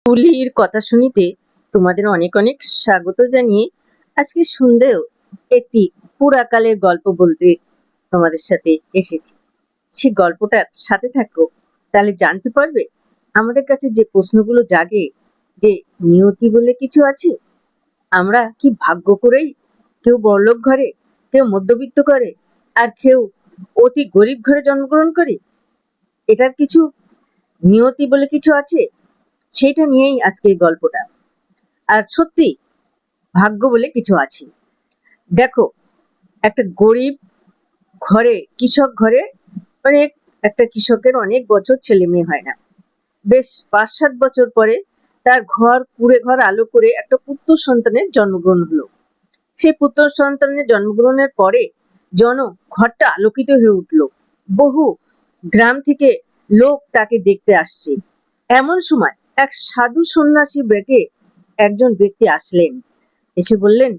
কুলির কথা শুনিতে তোমাদের অনেক অনেক স্বাগত জানিয়ে আজকে সন্ধ্যেও একটি পুরাকালের গল্প বলতে তোমাদের সাথে এসেছি। সেই গল্পটার সাথে থাকো, তাহলে জানতে পারবে আমাদের কাছে যে প্রশ্নগুলো জাগে যে নিয়তি বলে কিছু আছে। আমরা কি ভাগ্য করেই, কেউ বড়লোক ঘরে, কেউ মধ্যবিত্ত ঘরে, আর কেউ অতি গরিব ঘরে জন্মগ্রহণ করে, এটার কিছু নিয়তি বলে কিছু আছে? সেটা নিয়েই আজকে এই গল্পটা। আর সত্যি ভাগ্য বলে কিছু আছে। দেখো, একটা গরিব ঘরে, কৃষক ঘরে, অনেক একটা কৃষকের অনেক বছর ছেলে মেয়ে হয় না। বেশ ৫-৭ বছর পরে তার কুড়ে ঘর আলো করে একটা পুত্র সন্তানের জন্মগ্রহণ হলো। সেই পুত্র সন্তানের জন্মগ্রহণের পরে যেন ঘরটা আলোকিত হয়ে উঠলো। বহু গ্রাম থেকে লোক তাকে দেখতে আসছে। এমন সময় এক সাধু সন্ন্যাসী বেগে একজন ব্যক্তি আসলেন। এসে বললেন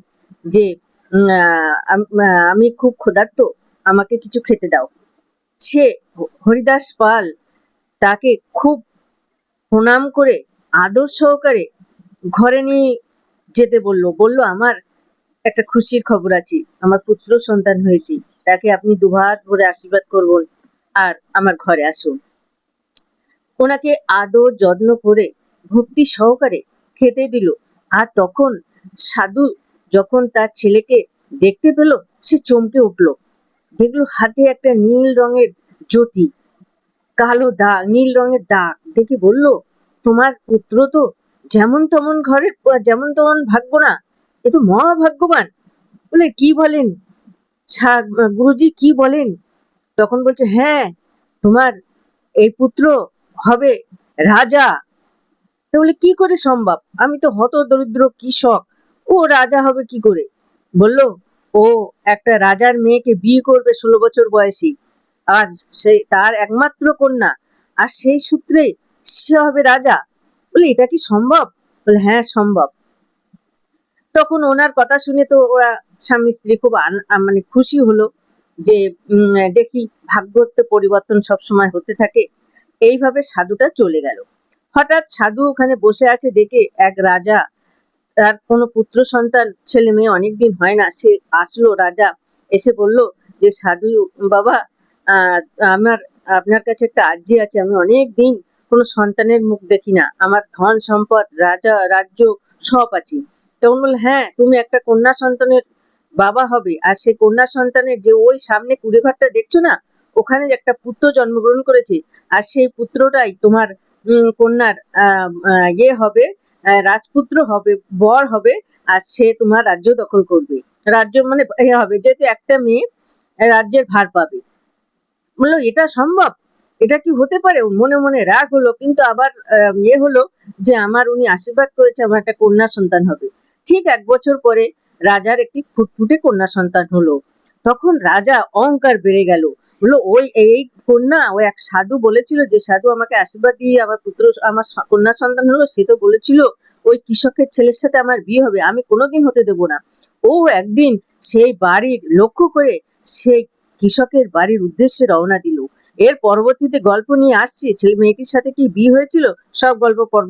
যে আমি খুব ক্ষুধার্ত, আমাকে কিছু খেতে দাও। সে হরিদাস পাল তাকে খুব প্রণাম করে আদর সহকারে ঘরে নিয়ে যেতে বলল আমার একটা খুশির খবর আছে, আমার পুত্র সন্তান হয়েছে, তাকে আপনি দুহাত ভরে আশীর্বাদ করবেন আর আমার ঘরে আসুন। ওনাকে আদর যত্ন করে ভক্তি সহকারে খেতে দিল। আর তখন সাধু যখন তার ছেলেকে দেখতে পেল, সে চমকে উঠল। দেখলো হাতে একটা নীল রঙের জ্যোতি, কালো দাগ, নীল রঙের দাগ দেখে বলল, তোমার পুত্র তো যেমন তেমন ঘরের, যেমন তেমন ভাগ্য না, এ তো মহাভাগ্যবান। বলে কি বলেন গুরুজি, কি বলেন? তখন বলছে, হ্যাঁ, তোমার এই পুত্র হবে রাজা। তো বলে কি করে সম্ভব, আমি তো হত দরিদ্র কৃষক, ও রাজা হবে কি করে? বলল, ও একটা রাজার মেয়েকে বিয়ে করবে 16 বছর বয়সী, আর সে তার একমাত্র কন্যা, আর সেই সূত্রে সে হবে রাজা। বলে এটা কি সম্ভব? বলে হ্যাঁ, সম্ভব। তখন ওনার কথা শুনে তো ওরা স্বামী স্ত্রী খুব মানে খুশি হলো যে দেখি ভাগ্যর তো পরিবর্তন সবসময় হতে থাকে। এইভাবে সাধুটা চলে গেল। হঠাৎ সাধু ওখানে বসে আছে দেখে এক রাজা, তার কোনো পুত্র সন্তান ছেলে মেয়ে অনেকদিন হয় না, সে আসলো রাজা, এসে বলল যে সাধু বাবা, আমার আপনার কাছে একটা আর্জি আছে, আমি অনেক দিন কোনো সন্তানের মুখ দেখি না, আমার ধন সম্পদ রাজা রাজ্য সব আছে। তখন বলল, হ্যাঁ, তুমি একটা কন্যা সন্তানের বাবা হবে, আর সেই কন্যা সন্তানের যে ওই সামনে কুড়ে ঘরটা দেখছো না, ওখানে একটা পুত্র জন্মগ্রহণ করেছে, আর সেই পুত্রটাই তোমার কন্যার ইয়ে হবে, রাজপুত্র হবে, বর হবে, আর সে তোমার রাজ্য দখল করবে। রাজ্য মানে এ হবে, যেহেতু একটা মেয়ে রাজ্যের ভার পাবে। বললো এটা সম্ভব, এটা কি হতে পারে? মনে মনে রাগ হলো, কিন্তু আবার ইয়ে হলো যে আমার উনি আশীর্বাদ করেছে, আমার একটা কন্যা সন্তান হবে। ঠিক 1 বছর পরে রাজার একটি ফুটফুটে কন্যা সন্তান হলো। তখন রাজা অহংকার বেড়ে গেল, বললো ওই এই কন্যা, ওই এক সাধু বলেছিল, যে সাধু আমাকে আশীর্বাদ দিয়ে আমার পুত্র, আমার কন্যা সন্তান হলো, সে তো বলেছিল ওই কৃষকের ছেলের সাথে আমার বিয়ে হবে, আমি কোনোদিন হতে দেব না। ও একদিন সেই বাড়ির লক্ষ্য করে সেই কৃষকের বাড়ির উদ্দেশ্যে রওনা দিল। এর পরবর্তীতে গল্প নিয়ে আসছি, ছেলে মেয়েটির সাথে কি বিয়ে হয়েছিল, সব গল্প পরবর্তী